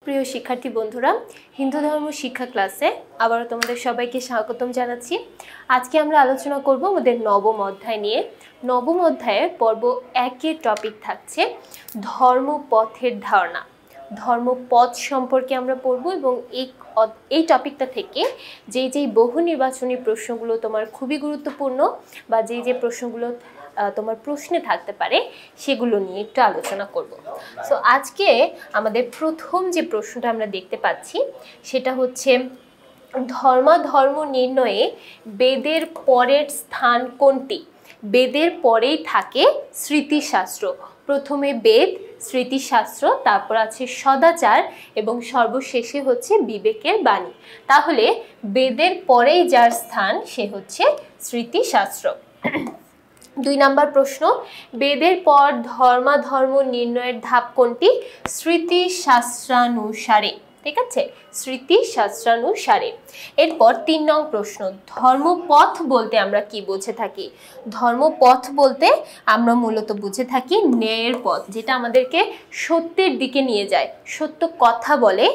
প্রিয় শিক্ষার্থী বন্ধুরা, হিন্দু ধর্ম শিক্ষা ক্লাসে আবারও তোমাদের সবাইকে স্বাগতম জানাচ্ছি। আজকে আমরা আলোচনা করব আমাদের নবম অধ্যায় নিয়ে। নবম অধ্যায়ে পর্ব 1-এর টপিক থাকছে ধর্মপথের ধারণা। ধর্মপথ সম্পর্কে আমরা পড়ব এবং এই টপিকটা থেকে যেই বহু নির্বাচনী প্রশ্নগুলো তোমার খুবই গুরুত্বপূর্ণ বা যে প্রশ্নগুলো তোমার প্রশ্নে থাকতে পারে সেগুলো নিয়ে একটু আলোচনা করব। সো আজকে আমাদের প্রথম যে প্রশ্নটা আমরা দেখতে পাচ্ছি সেটা হচ্ছে ধর্ম নির্ণয়ে বেদের পরের স্থান কোনটি? বেদের পরেই থাকে স্মৃতিশাস্ত্র। প্রথমে বেদ, স্মৃতিশাস্ত্র, তারপর আছে সদাচার এবং সর্বশেষে হচ্ছে বিবেকের বাণী। তাহলে বেদের পরেই যার স্থান সে হচ্ছে স্মৃতিশাস্ত্র। 2 নম্বর প্রশ্ন, বেদের পর ধর্ম নির্ণয়ের ধাপ কোনটি? স্মৃতিশাস্ত্রানুসারে। ঠিক আছে, স্মৃতিশাস্ত্রানুসারে। এরপর 3 নং প্রশ্ন, ধর্মপথ বলতে আমরা কি বুঝে থাকি? ধর্মপথ বলতে আমরা মূলত বুঝে থাকি ন্যায়ের পথ, যেটা আমাদেরকে সত্যের দিকে নিয়ে যায়, সত্য কথা বলে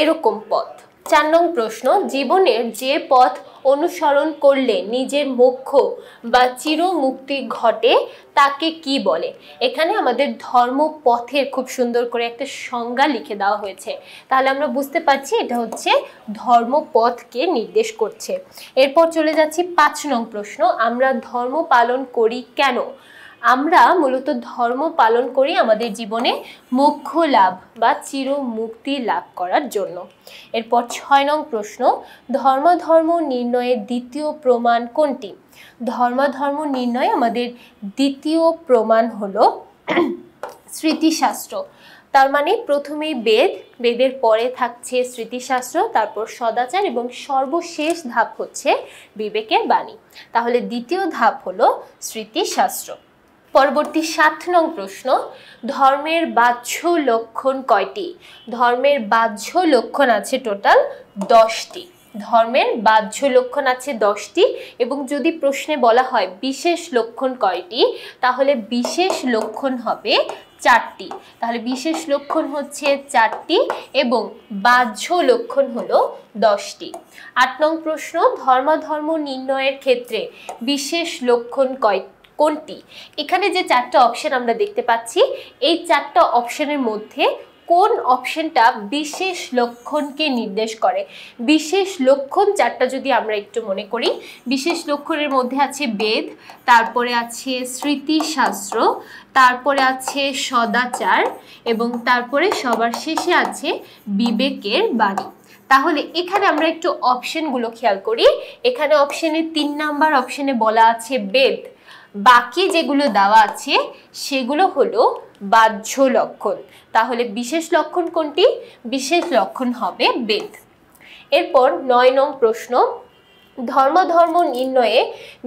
এরকম পথ। 4 নং প্রশ্ন, জীবনের যে পথ অনুসরণ করলে নিজের মোক্ষ বা চিরমুক্তি ঘটে তাকে কি বলে? এখানে আমাদের ধর্মপথের খুব সুন্দর করে একটা সংজ্ঞা লিখে দেওয়া হয়েছে, তাহলে আমরা বুঝতে পারছি এটা হচ্ছে ধর্মপথকে নির্দেশ করছে। এরপর চলে যাচ্ছি 5 নং প্রশ্ন, আমরা ধর্ম পালন করি কেন? আমরা মূলত ধর্ম পালন করি আমাদের জীবনে মোক্ষ লাভ বা চিরমুক্তি লাভ করার জন্য। এরপর 6 নং প্রশ্ন, ধর্ম নির্ণয়ের দ্বিতীয় প্রমাণ কোনটি? ধর্ম নির্ণয়ে আমাদের দ্বিতীয় প্রমাণ হলো স্মৃতিশাস্ত্র। তার মানে প্রথমেই বেদের পরে থাকছে স্মৃতিশাস্ত্র, তারপর সদাচার এবং সর্বশেষ ধাপ হচ্ছে বিবেকের বাণী। তাহলে দ্বিতীয় ধাপ হলো স্মৃতিশাস্ত্র। পরবর্তী 7 নং প্রশ্ন, ধর্মের বাহ্য লক্ষণ কয়টি? ধর্মের বাহ্য লক্ষণ আছে টোটাল 10টি। ধর্মের বাহ্য লক্ষণ আছে 10টি এবং যদি প্রশ্নে বলা হয় বিশেষ লক্ষণ কয়টি, তাহলে বিশেষ লক্ষণ হবে 4টি। তাহলে বিশেষ লক্ষণ হচ্ছে 4টি এবং বাহ্য লক্ষণ হলো 10টি। 8 নং প্রশ্ন, ধর্ম নির্ণয়ের ক্ষেত্রে বিশেষ লক্ষণ কোনটি? এখানে যে 4টা অপশন আমরা দেখতে পাচ্ছি, এই 4টা অপশনের মধ্যে কোন অপশনটা বিশেষ লক্ষণকে নির্দেশ করে? বিশেষ লক্ষণ 4টা যদি আমরা একটু মনে করি, বিশেষ লক্ষণের মধ্যে আছে বেদ, তারপরে আছে স্মৃতিশাস্ত্র, তারপরে আছে সদাচার এবং তারপরে সবার শেষে আছে বিবেকের বাণী। তাহলে এখানে আমরা একটু অপশনগুলো খেয়াল করি। এখানে অপশনে 3 নাম্বার অপশনে বলা আছে বেদ, বাকি যেগুলো দেওয়া আছে সেগুলো হলো বাহ্য লক্ষণ। তাহলে বিশেষ লক্ষণ কোনটি? বিশেষ লক্ষণ হবে বেদ। এরপর 9 নং প্রশ্ন, ধর্ম নির্ণয়ে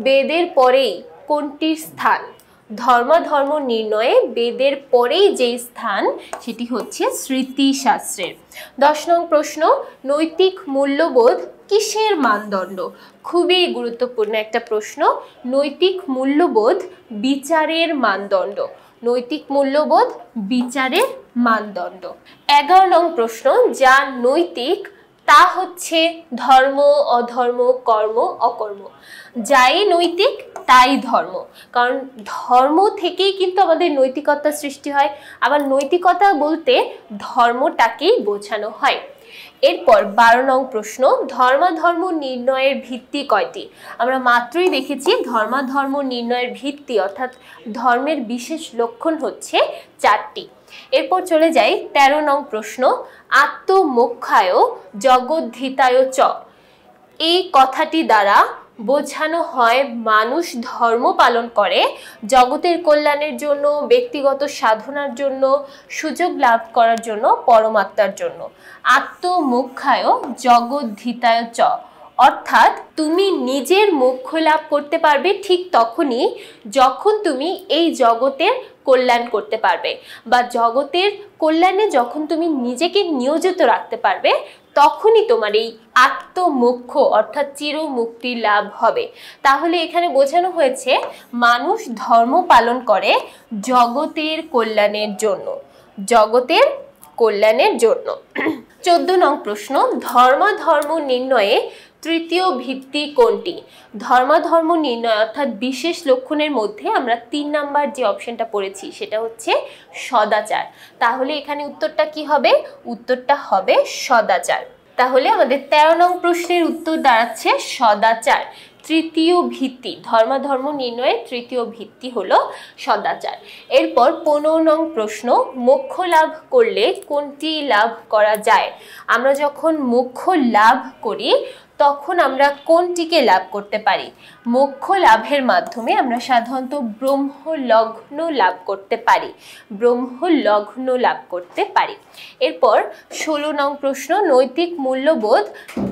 বেদের পরেই কোনটির স্থান? ধর্ম নির্ণয়ে বেদের পরেই যে স্থান সেটি হচ্ছে স্মৃতিশাস্ত্রের। 10 নং প্রশ্ন, নৈতিক মূল্যবোধ কিসের মানদণ্ড? খুবই গুরুত্বপূর্ণ একটা প্রশ্ন। নৈতিক মূল্যবোধ বিচারের মানদণ্ড। নৈতিক মূল্যবোধ বিচারের মানদণ্ড। 11 নং প্রশ্ন, যা নৈতিক তা হচ্ছে ধর্ম, অধর্ম, কর্ম, অকর্ম। যাই নৈতিক তাই ধর্ম, কারণ ধর্ম থেকেই কিন্তু আমাদের নৈতিকতা সৃষ্টি হয়, আবার নৈতিকতা বলতে ধর্মটাকেই বোঝানো হয়। এরপর 12 নং প্রশ্ন, ধর্ম নির্ণয়ের ভিত্তি কয়টি? আমরা মাত্রই দেখেছি ধর্ম নির্ণয়ের ভিত্তি অর্থাৎ ধর্মের বিশেষ লক্ষণ হচ্ছে 4টি। এরপর চলে যাই 13 নং প্রশ্ন, আত্মমোক্ষায় জগদ্ধিতায় চ, এই কথাটি দ্বারা বোঝানো হয় মানুষ ধর্ম পালন করে জগতের কল্যাণের জন্য, ব্যক্তিগত সাধনার জন্য, সুযোগ লাভ করার জন্য, পরমাত্মার জন্য। আত্মমোক্ষায় জগদ্ধিতায় চ অর্থাৎ তুমি নিজের মোক্ষ লাভ করতে পারবে ঠিক তখনই যখন তুমি এই জগতের কল্যাণ করতে পারবে, বা জগতের কল্যাণে যখন তুমি নিজেকে নিয়োজিত রাখতে পারবে তখনই তোমার এই আত্মমোক্ষ অর্থাৎ চিরমুক্তি লাভ হবে। তাহলে এখানে বোঝানো হয়েছে মানুষ ধর্ম পালন করে জগতের কল্যাণের জন্য, জগতের কল্যাণের জন্য। 14 নং প্রশ্ন, ধর্মাধর্ম নির্ণয়ে তৃতীয় ভিত্তি কোনটি? ধর্মাধর্ম নির্ণয় অর্থাৎ বিশেষ লক্ষণের মধ্যে আমরা 3 নাম্বার যে অপশনটা পড়েছি সেটা হচ্ছে সদাচার। তাহলে এখানে উত্তরটা কি হবে? উত্তরটা হবে সদাচার। তাহলে আমাদের 13 নং প্রশ্নের উত্তর দাঁড়াচ্ছে সদাচার। তৃতীয় ভিত্তি, ধর্মাধর্ম নির্ণয়ের তৃতীয় ভিত্তি হলো সদাচার। এরপর 15 নং প্রশ্ন, মোক্ষ লাভ করলে কোনটি লাভ করা যায়? আমরা যখন মোক্ষ লাভ করি তখন আমরা কোনটিকে লাভ করতে পারি? মোক্ষ লাভের মাধ্যমে আমরা সাধারণত ব্রহ্মলগ্ন লাভ করতে পারি, ব্রহ্মলগ্ন লাভ করতে পারি। এরপর 16 নং প্রশ্ন, নৈতিক মূল্যবোধ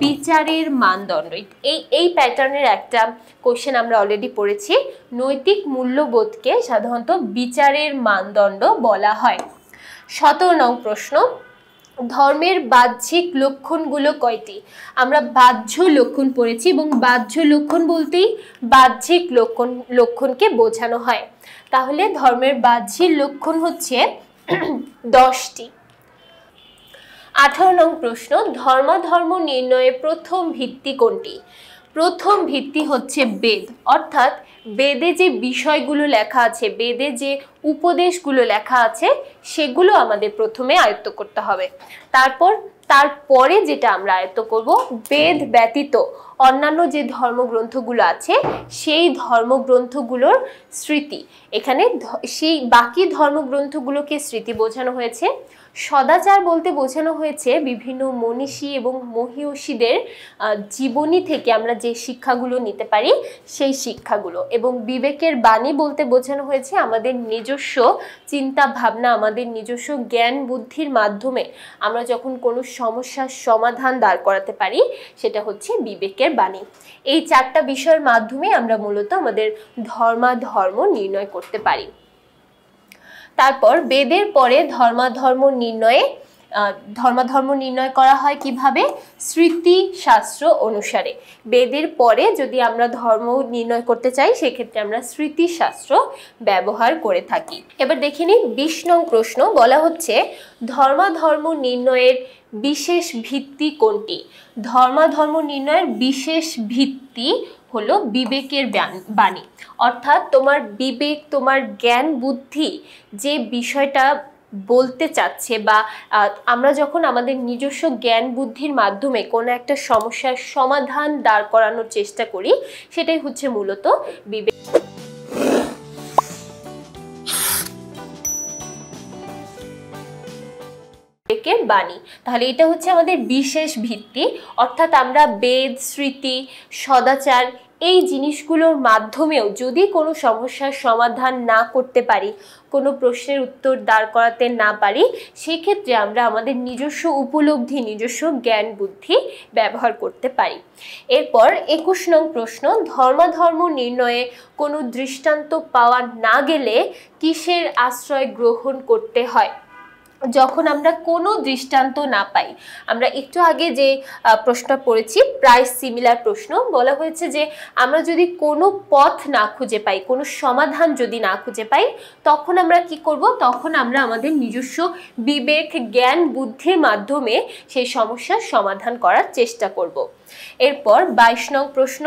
বিচারের মানদণ্ড। এই প্যাটার্নের একটা কোশ্চেন আমরা অলরেডি পড়েছি। নৈতিক মূল্যবোধকে সাধারণত বিচারের মানদণ্ড বলা হয়। 17 নং প্রশ্ন, ধর্মের বাহ্যিক লক্ষণগুলো কয়টি? আমরা বাহ্য লক্ষণ পড়েছি এবং বাহ্য লক্ষণ বলতেই বাহ্যিক লক্ষণকে বোঝানো হয়। তাহলে ধর্মের বাহ্যিক লক্ষণ হচ্ছে 10টি। 18 নং প্রশ্ন, ধর্মাধর্ম নির্ণয়ে প্রথম ভিত্তি কোনটি? প্রথম ভিত্তি হচ্ছে বেদ, অর্থাৎ বেদে যে বিষয়গুলো লেখা আছে, বেদে যে উপদেশগুলো লেখা আছে সেগুলো আমাদের প্রথমে আয়ত্ত করতে হবে। তারপরে যেটা আমরা আয়ত্ত করব, বেদ ব্যতীত অন্যান্য যে ধর্মগ্রন্থগুলো আছে সেই ধর্মগ্রন্থগুলোর স্মৃতি। এখানে সেই বাকি ধর্মগ্রন্থগুলোকে স্মৃতি বোঝানো হয়েছে। সদাচার বলতে বোঝানো হয়েছে বিভিন্ন মনীষী এবং মহীয়সীদের জীবনী থেকে আমরা যে শিক্ষাগুলো নিতে পারি সেই শিক্ষাগুলো। এবং বিবেকের বাণী বলতে বোঝানো হয়েছে আমাদের নিজস্ব চিন্তা ভাবনা, আমাদের নিজস্ব জ্ঞান বুদ্ধির মাধ্যমে আমরা যখন কোনো সমস্যার সমাধান দাঁড় করাতে পারি সেটা হচ্ছে বিবেকের বাণী। এই 4টা বিষয়ের মাধ্যমে আমরা মূলত আমাদের ধর্মাধর্ম নির্ণয় করতে পারি। তারপর বেদের পরে ধর্মাধর্ম নির্ণয় করা হয় কিভাবে? স্মৃতি শাস্ত্র অনুসারে। বেদের পরে যদি আমরা ধর্ম নির্ণয় করতে চাই সেক্ষেত্রে আমরা স্মৃতি শাস্ত্র ব্যবহার করে থাকি। এবার দেখে নিই 20 নং প্রশ্ন, বলা হচ্ছে ধর্মাধর্ম নির্ণয়ের বিশেষ ভিত্তি কোনটি? ধর্মাধর্ম নির্ণয়ের বিশেষ ভিত্তি হলো বিবেকের বাণী, অর্থাৎ তোমার বিবেক, তোমার জ্ঞান বুদ্ধি যে বিষয়টা বলতে চাচ্ছে, বা আমরা যখন আমাদের নিজস্ব জ্ঞান বুদ্ধির মাধ্যমে কোনো একটা সমস্যার সমাধান দাঁড় করানোর চেষ্টা করি সেটাই হচ্ছে মূলত বিবেকের বাণী। তাহলে এটা হচ্ছে আমাদের বিশেষ ভিত্তি, অর্থাৎ আমরা বেদ, স্মৃতি, সদাচার এই জিনিসগুলোর মাধ্যমেও যদি কোনো সমস্যার সমাধান না করতে পারি, কোনো প্রশ্নের উত্তর দাঁড় করাতে না পারি, সেক্ষেত্রে আমরা আমাদের নিজস্ব উপলব্ধি, নিজস্ব জ্ঞান বুদ্ধি ব্যবহার করতে পারি। এরপর 21 নং প্রশ্ন, ধর্মাধর্ম নির্ণয়ে কোনো দৃষ্টান্ত পাওয়া না গেলে কিসের আশ্রয় গ্রহণ করতে হয়? যখন আমরা কোনো দৃষ্টান্ত না পাই, আমরা একটু আগে যে প্রশ্ন পড়েছি প্রায় সিমিলার প্রশ্ন, বলা হয়েছে যে আমরা যদি কোনো পথ না খুঁজে পাই, কোনো সমাধান যদি না খুঁজে পাই, তখন আমরা কি করব? তখন আমরা আমাদের নিজস্ব বিবেক, জ্ঞান বুদ্ধির মাধ্যমে সেই সমস্যার সমাধান করার চেষ্টা করব। এরপর 22 নং প্রশ্ন,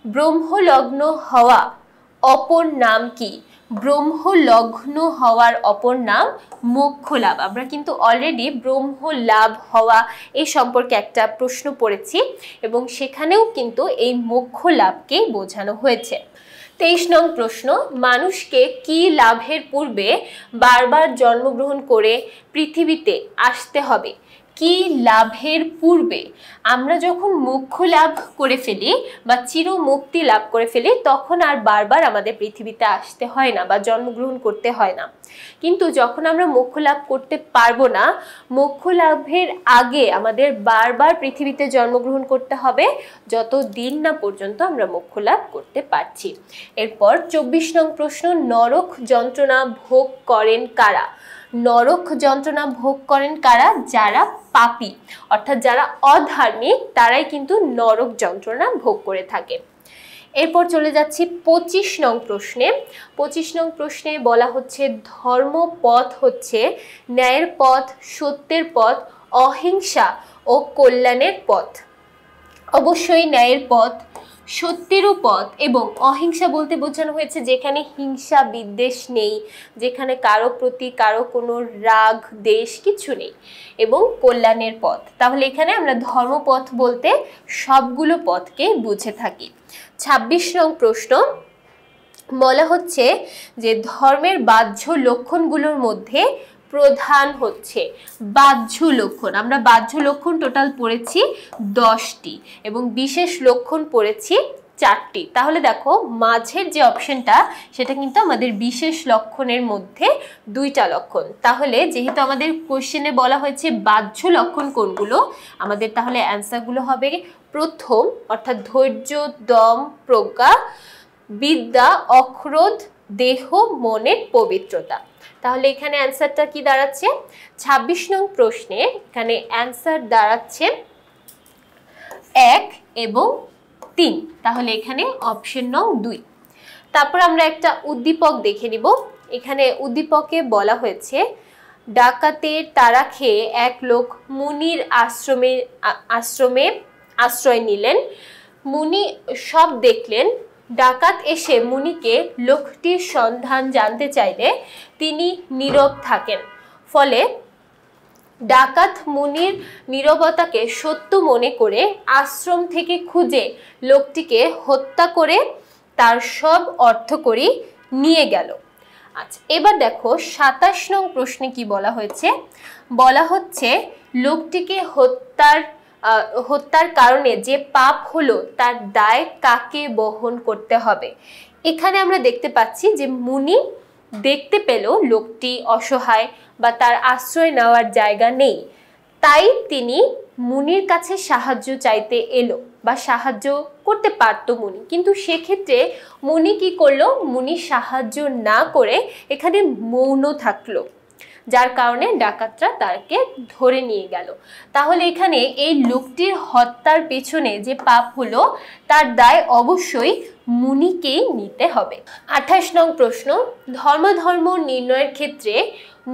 ব্রহ্মলগ্ন হওয়া অপর নাম কি? ব্রহ্মলগ্ন হওয়ার অপর নাম মোক্ষ লাভ। আমরা কিন্তু অলরেডি ব্রহ্ম লাভ হওয়া এই সম্পর্কে একটা প্রশ্ন পড়েছি এবং সেখানেও কিন্তু এই মোক্ষ লাভকেই বোঝানো হয়েছে। 23 নং প্রশ্ন, মানুষকে কি লাভের পূর্বে বারবার জন্মগ্রহণ করে পৃথিবীতে আসতে হবে? কি লাভের পূর্বে? আমরা যখন মোক্ষ লাভ করে ফেলি বা চির মুক্তি লাভ করে ফেলি তখন আর বারবার আমাদের পৃথিবীতে আসতে হয় না বা জন্মগ্রহণ করতে হয় না। কিন্তু যখন আমরা মোক্ষ লাভ করতে পারবো না, মোক্ষ লাভের আগে আমাদের বারবার পৃথিবীতে জন্মগ্রহণ করতে হবে যতদিন না পর্যন্ত আমরা মোক্ষ লাভ করতে পারছি। এরপর 24 নং প্রশ্ন, নরক যন্ত্রণা ভোগ করেন কারা? নরক যন্ত্রণা ভোগ করেন কারা? যারা পাপী, অর্থাৎ যারা অধার্মিক, তারাই কিন্তু নরক যন্ত্রণা ভোগ করে থাকে। এরপর চলে যাচ্ছি 25 নং প্রশ্নে। 25 নং প্রশ্নে বলা হচ্ছে ধর্মপথ হচ্ছে ন্যায়ের পথ, সত্যের পথ, অহিংসা ও কল্যাণের পথ। অবশ্যই ন্যায়ের পথ, সত্যেরও পথ এবং অহিংসা বলতে বোঝানো হয়েছে যেখানে হিংসা বিদ্বেষ নেই, যেখানে কারো প্রতি কারো কোনো রাগ দেশ কিছু নেই, এবং কল্যাণের পথ। তাহলে এখানে আমরা ধর্মপথ বলতে সবগুলো পথকে বুঝে থাকি। 26 নং প্রশ্ন বলা হচ্ছে যে ধর্মের বাহ্য লক্ষণগুলোর মধ্যে প্রধান হচ্ছে বাহ্য লক্ষণ। আমরা বাহ্য লক্ষণ টোটাল পড়েছি 10টি এবং বিশেষ লক্ষণ পড়েছি 4টি। তাহলে দেখো মাঝের যে অপশনটা সেটা কিন্তু আমাদের বিশেষ লক্ষণের মধ্যে 2টা লক্ষণ। তাহলে যেহেতু আমাদের কোশ্চেনে বলা হয়েছে বাহ্য লক্ষণ কোনগুলো, আমাদের তাহলে অ্যান্সারগুলো হবে প্রথম অর্থাৎ ধৈর্য, দম, প্রজ্ঞা, বিদ্যা, অক্রোধ, দেহ, মনের পবিত্রতা। তাহলে এখানে অ্যান্সারটা কি দাঁড়াচ্ছে? 26 নং প্রশ্নে এখানে অ্যান্সার দাঁড়াচ্ছে 1 এবং 3। তাহলে এখানে অপশন নং 2। তারপর আমরা একটা উদ্দীপক দেখে নিব। এখানে উদ্দীপকে বলা হয়েছে ডাকাতের তাড়া খেয়ে এক লোক মুনির আশ্রমে আশ্রয় নিলেন। মুনি সব দেখলেন। ডাকাত এসে মুনিকে লোকটির সন্ধান জানতে চাইলে তিনি নীরব থাকেন। ফলে ডাকাত মুনির নীরবতাকে সত্য মনে করে আশ্রম থেকে খুঁজে লোকটিকে হত্যা করে তার সব অর্থকড়ি নিয়ে গেল। আচ্ছা, এবার দেখো 27 নং প্রশ্নে কি বলা হয়েছে। বলা হচ্ছে লোকটিকে হত্যার কারণে যে পাপ হলো তার দায় কাকে বহন করতে হবে। এখানে আমরা দেখতে পাচ্ছি যে মুনি দেখতে পেল লোকটি অসহায় বা তার আশ্রয় নেওয়ার জায়গা নেই, তাই তিনি মুনির কাছে সাহায্য চাইতে এলো বা সাহায্য করতে পারতো মুনি, কিন্তু সেক্ষেত্রে মুনি কি করলো? মুনি সাহায্য না করে এখানে মৌন থাকলো, যার কারণে ডাকাতরা তাকে ধরে নিয়ে গেল। তাহলে এখানে এই লোকটির হত্যার পেছনে যে পাপ হলো তার দায় অবশ্যই মুনিকেই নিতে হবে। 28 নং প্রশ্ন ধর্ম নির্ণয়ের ক্ষেত্রে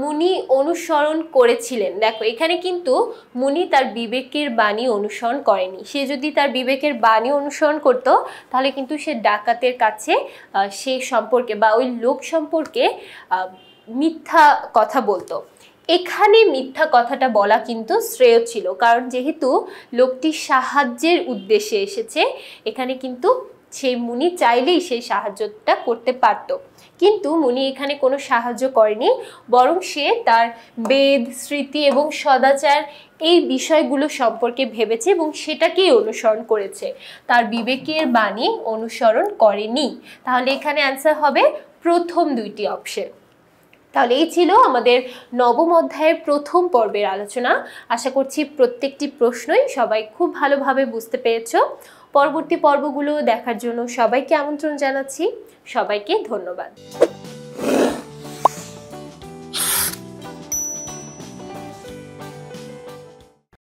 মুনি অনুসরণ করেছিলেন। দেখো এখানে কিন্তু মুনি তার বিবেকের বাণী অনুসরণ করেনি। সে যদি তার বিবেকের বাণী অনুসরণ করত তাহলে কিন্তু সে ডাকাতের কাছে সে সম্পর্কে বা ওই লোক সম্পর্কে মিথ্যা কথা বলতো। এখানে মিথ্যা কথাটা বলা কিন্তু শ্রেয় ছিল, কারণ যেহেতু লোকটি সাহায্যের উদ্দেশ্যে এসেছে, এখানে কিন্তু সেই মুনি চাইলেই সেই সাহায্যটা করতে পারত, কিন্তু মুনি এখানে কোনো সাহায্য করেনি, বরং সে তার বেদ, স্মৃতি এবং সদাচার এই বিষয়গুলো সম্পর্কে ভেবেছে এবং সেটাকেই অনুসরণ করেছে, তার বিবেকের বাণী অনুসরণ করেনি। তাহলে এখানে অ্যান্সার হবে প্রথম 2টি অপশন। তাহলে এই ছিল আমাদের নবম অধ্যায়ের প্রথম পর্বের আলোচনা। আশা করছি প্রত্যেকটি প্রশ্নই সবাই খুব ভালোভাবে বুঝতে পেরেছো। পরবর্তী পর্বগুলো দেখার জন্য সবাইকে আমন্ত্রণ জানাচ্ছি। সবাইকে ধন্যবাদ।